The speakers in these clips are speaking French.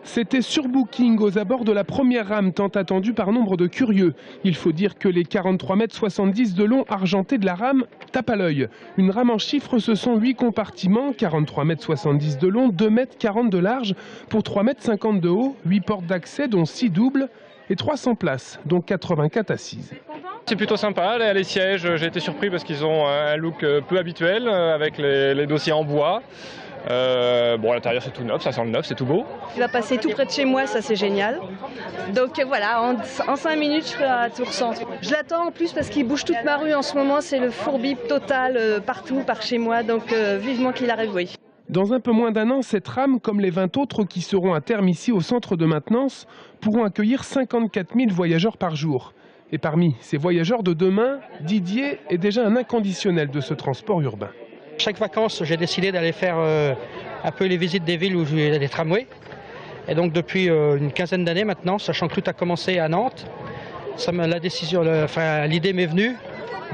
C'était surbooking aux abords de la première rame tant attendue par nombre de curieux. Il faut dire que les 43,70 m de long argentés de la rame tapent à l'œil. Une rame en chiffres, ce sont 8 compartiments, 43,70 m de long, 2,40 m de large, pour 3,50 m de haut, 8 portes d'accès dont 6 doubles et 300 places, dont 84 assises. C'est plutôt sympa, les sièges, j'ai été surpris parce qu'ils ont un look peu habituel avec les dossiers en bois. Bon, à l'intérieur c'est tout neuf, ça sent le neuf, c'est tout beau. Il va passer tout près de chez moi, ça c'est génial. Donc voilà, en 5 minutes je serai à Tours Centre. Je l'attends en plus parce qu'il bouge toute ma rue en ce moment, c'est le fourbi total partout par chez moi, donc vivement qu'il arrive, oui. Dans un peu moins d'un an, cette rame, comme les 20 autres qui seront à terme ici au centre de maintenance, pourront accueillir 54 000 voyageurs par jour. Et parmi ces voyageurs de demain, Didier est déjà un inconditionnel de ce transport urbain. Chaque vacances, j'ai décidé d'aller faire un peu les visites des villes où il y a des tramways. Et donc depuis une quinzaine d'années maintenant, sachant que tout a commencé à Nantes, l'idée m'est venue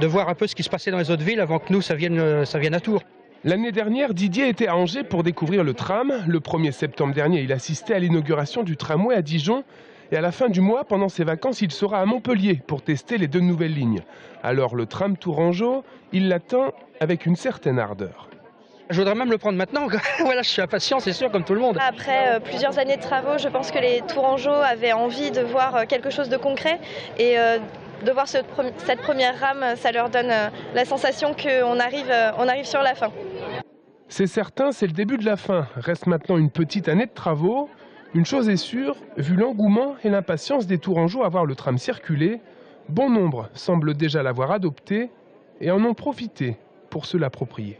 de voir un peu ce qui se passait dans les autres villes avant que nous, ça vienne à Tours. L'année dernière, Didier était à Angers pour découvrir le tram. Le 1er septembre dernier, il assistait à l'inauguration du tramway à Dijon. Et à la fin du mois, pendant ses vacances, il sera à Montpellier pour tester les 2 nouvelles lignes. Alors le tram Tourangeau, il l'attend avec une certaine ardeur. Je voudrais même le prendre maintenant. Voilà, je suis impatient, c'est sûr, comme tout le monde. Après plusieurs années de travaux, je pense que les Tourangeaux avaient envie de voir quelque chose de concret. Et de voir cette première rame, ça leur donne la sensation qu'on arrive sur la fin. C'est certain, c'est le début de la fin. Reste maintenant une petite année de travaux. Une chose est sûre, vu l'engouement et l'impatience des Tourangeaux à voir le tram circuler, bon nombre semblent déjà l'avoir adopté et en ont profité pour se l'approprier.